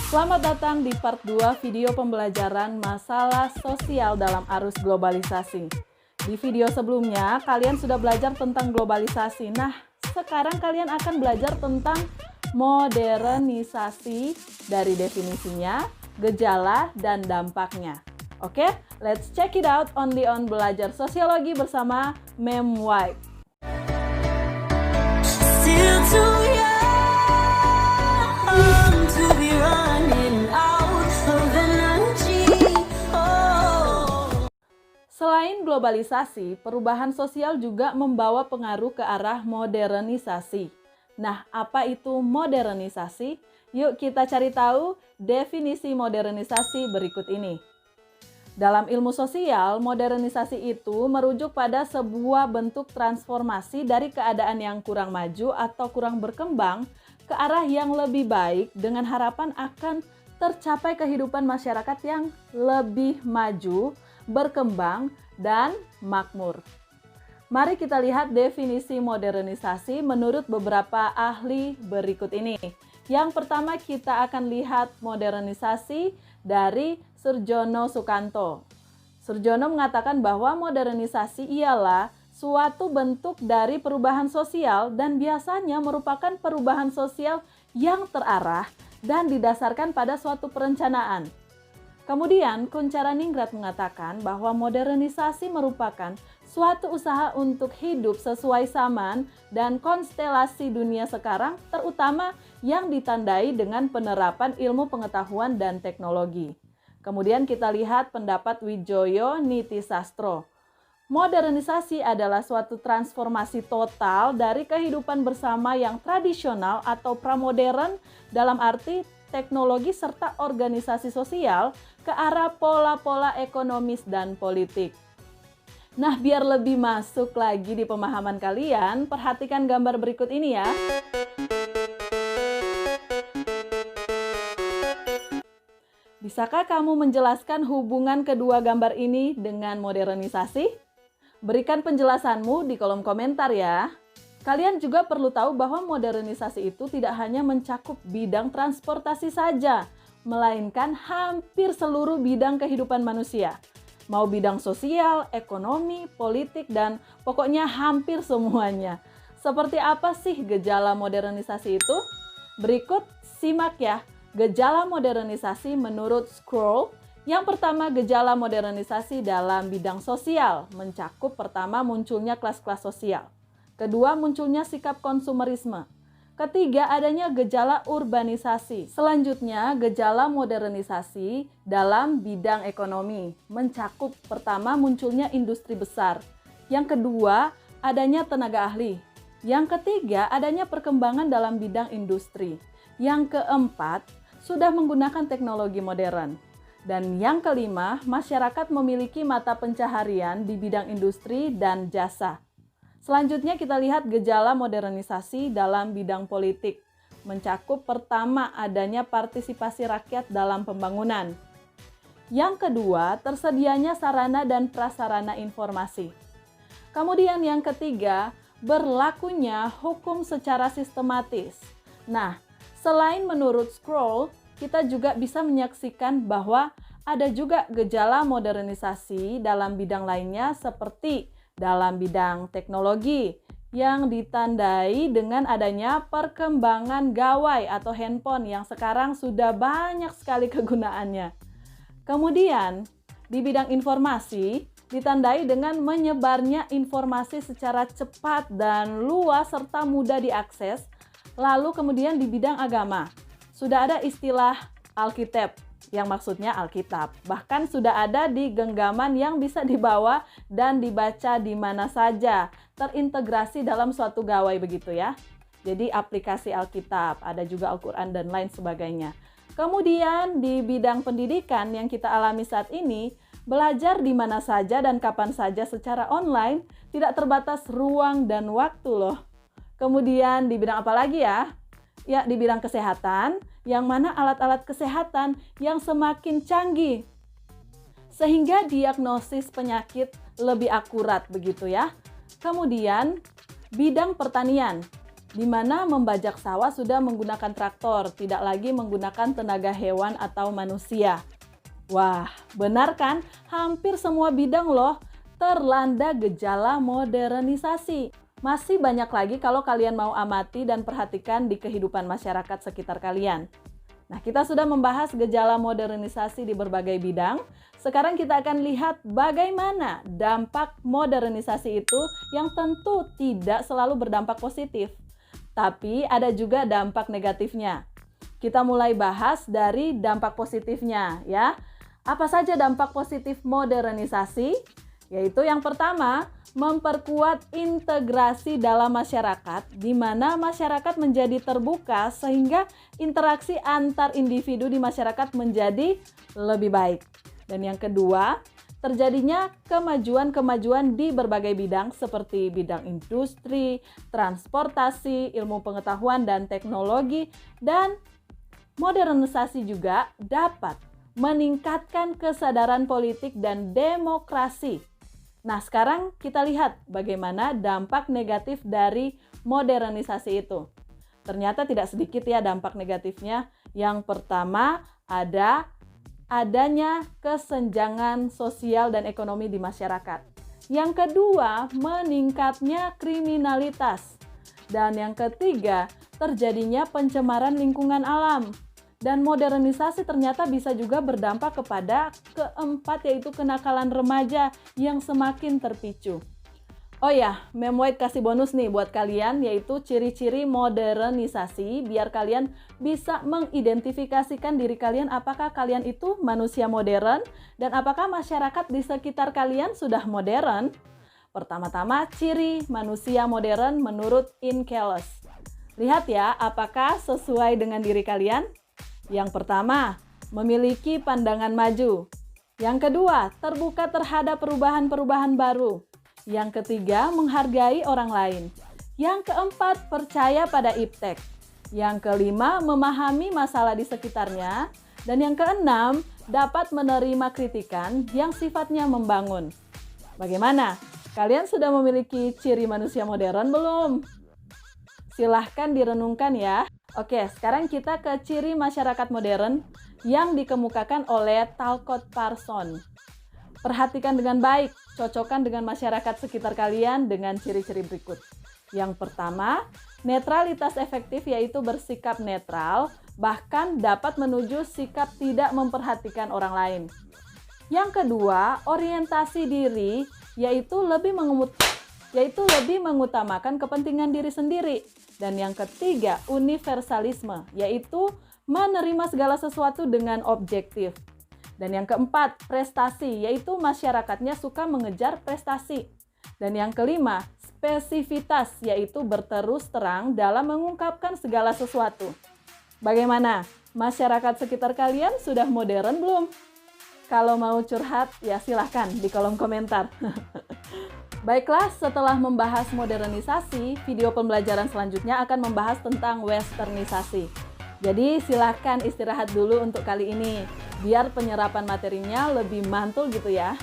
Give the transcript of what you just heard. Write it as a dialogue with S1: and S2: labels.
S1: Selamat datang di part 2 video pembelajaran masalah sosial dalam arus globalisasi. Di video sebelumnya, kalian sudah belajar tentang globalisasi. Nah, sekarang kalian akan belajar tentang modernisasi dari definisinya, gejala, dan dampaknya. Oke, let's check it out only on Belajar Sosiologi bersama Mem White.
S2: Still too young to be running out of energy.
S1: Selain globalisasi, perubahan sosial juga membawa pengaruh ke arah modernisasi. Nah, apa itu modernisasi? Yuk kita cari tahu definisi modernisasi berikut ini. Dalam ilmu sosial, modernisasi itu merujuk pada sebuah bentuk transformasi dari keadaan yang kurang maju atau kurang berkembang ke arah yang lebih baik dengan harapan akan tercapai kehidupan masyarakat yang lebih maju, berkembang, dan makmur. Mari kita lihat definisi modernisasi menurut beberapa ahli berikut ini. Yang pertama kita akan lihat modernisasi dari Surjono Sukanto. Surjono mengatakan bahwa modernisasi ialah suatu bentuk dari perubahan sosial dan biasanya merupakan perubahan sosial yang terarah dan didasarkan pada suatu perencanaan. Kemudian, Kuncharaningrat mengatakan bahwa modernisasi merupakan suatu usaha untuk hidup sesuai zaman dan konstelasi dunia sekarang, terutama yang ditandai dengan penerapan ilmu pengetahuan dan teknologi. Kemudian kita lihat pendapat Wijoyo Nitisastro. Modernisasi adalah suatu transformasi total dari kehidupan bersama yang tradisional atau pramodern dalam arti teknologi serta organisasi sosial ke arah pola-pola ekonomis dan politik. Nah, biar lebih masuk lagi di pemahaman kalian, perhatikan gambar berikut ini ya. Bisakah kamu menjelaskan hubungan kedua gambar ini dengan modernisasi? Berikan penjelasanmu di kolom komentar ya. Kalian juga perlu tahu bahwa modernisasi itu tidak hanya mencakup bidang transportasi saja, melainkan hampir seluruh bidang kehidupan manusia. Mau bidang sosial, ekonomi, politik, dan pokoknya hampir semuanya. Seperti apa sih gejala modernisasi itu? Berikut simak ya, gejala modernisasi menurut Scroll. Yang pertama, gejala modernisasi dalam bidang sosial, mencakup pertama munculnya kelas-kelas sosial. Kedua, munculnya sikap konsumerisme. Ketiga, adanya gejala urbanisasi. Selanjutnya, gejala modernisasi dalam bidang ekonomi. Mencakup pertama, munculnya industri besar. Yang kedua, adanya tenaga ahli. Yang ketiga, adanya perkembangan dalam bidang industri. Yang keempat, sudah menggunakan teknologi modern. Dan yang kelima, masyarakat memiliki mata pencaharian di bidang industri dan jasa. Selanjutnya kita lihat gejala modernisasi dalam bidang politik. Mencakup pertama adanya partisipasi rakyat dalam pembangunan. Yang kedua, tersedianya sarana dan prasarana informasi. Kemudian yang ketiga, berlakunya hukum secara sistematis. Nah, selain menurut Scroll, kita juga bisa menyaksikan bahwa ada juga gejala modernisasi dalam bidang lainnya seperti dalam bidang teknologi yang ditandai dengan adanya perkembangan gawai atau handphone yang sekarang sudah banyak sekali kegunaannya. Kemudian di bidang informasi ditandai dengan menyebarnya informasi secara cepat dan luas serta mudah diakses. Lalu kemudian di bidang agama sudah ada istilah Alkitab yang maksudnya Alkitab. Bahkan sudah ada di genggaman yang bisa dibawa dan dibaca di mana saja, terintegrasi dalam suatu gawai begitu ya. Jadi aplikasi Alkitab, ada juga Al-Quran dan lain sebagainya. Kemudian di bidang pendidikan yang kita alami saat ini, belajar di mana saja dan kapan saja secara online, tidak terbatas ruang dan waktu loh. Kemudian di bidang apa lagi ya? Ya, di bidang kesehatan, yang mana alat-alat kesehatan yang semakin canggih. Sehingga diagnosis penyakit lebih akurat begitu ya. Kemudian, bidang pertanian. di mana membajak sawah sudah menggunakan traktor, tidak lagi menggunakan tenaga hewan atau manusia. Wah, benar kan? Hampir semua bidang loh terlanda gejala modernisasi. Masih banyak lagi kalau kalian mau amati dan perhatikan di kehidupan masyarakat sekitar kalian. Nah, kita sudah membahas gejala modernisasi di berbagai bidang. Sekarang kita akan lihat bagaimana dampak modernisasi itu yang tentu tidak selalu berdampak positif. Tapi ada juga dampak negatifnya. Kita mulai bahas dari dampak positifnya ya. Apa saja dampak positif modernisasi? Yaitu yang pertama, memperkuat integrasi dalam masyarakat, di mana masyarakat menjadi terbuka sehingga interaksi antar individu di masyarakat menjadi lebih baik. Dan yang kedua, terjadinya kemajuan-kemajuan di berbagai bidang seperti bidang industri, transportasi, ilmu pengetahuan dan teknologi, dan modernisasi juga dapat meningkatkan kesadaran politik dan demokrasi. Nah, sekarang kita lihat bagaimana dampak negatif dari modernisasi itu. Ternyata tidak sedikit ya dampak negatifnya. Yang pertama adanya kesenjangan sosial dan ekonomi di masyarakat. Yang kedua, meningkatnya kriminalitas. Dan yang ketiga, terjadinya pencemaran lingkungan alam. Dan modernisasi ternyata bisa juga berdampak kepada keempat, yaitu kenakalan remaja yang semakin terpicu. Oh ya, Mem White kasih bonus nih buat kalian, yaitu ciri-ciri modernisasi biar kalian bisa mengidentifikasikan diri kalian apakah kalian itu manusia modern dan apakah masyarakat di sekitar kalian sudah modern. Pertama-tama, ciri manusia modern menurut Inkeles. Lihat ya, apakah sesuai dengan diri kalian? Yang pertama, memiliki pandangan maju. Yang kedua, terbuka terhadap perubahan-perubahan baru. Yang ketiga, menghargai orang lain. Yang keempat, percaya pada iptek. Yang kelima, memahami masalah di sekitarnya. Dan yang keenam, dapat menerima kritikan yang sifatnya membangun. Bagaimana? Kalian sudah memiliki ciri manusia modern belum? Silahkan direnungkan ya. Oke, sekarang kita ke ciri masyarakat modern yang dikemukakan oleh Talcott Parsons. Perhatikan dengan baik, cocokkan dengan masyarakat sekitar kalian dengan ciri-ciri berikut. Yang pertama, netralitas efektif, yaitu bersikap netral, bahkan dapat menuju sikap tidak memperhatikan orang lain. Yang kedua, orientasi diri, yaitu lebih mengutamakan kepentingan diri sendiri. Dan yang ketiga, universalisme, yaitu menerima segala sesuatu dengan objektif. Dan yang keempat, prestasi, yaitu masyarakatnya suka mengejar prestasi. Dan yang kelima, spesifitas, yaitu berterus terang dalam mengungkapkan segala sesuatu. Bagaimana? Masyarakat sekitar kalian sudah modern belum? Kalau mau curhat, ya silahkan di kolom komentar. Baiklah, setelah membahas modernisasi, video pembelajaran selanjutnya akan membahas tentang westernisasi. Jadi silahkan istirahat dulu untuk kali ini, biar penyerapan materinya lebih mantul gitu ya.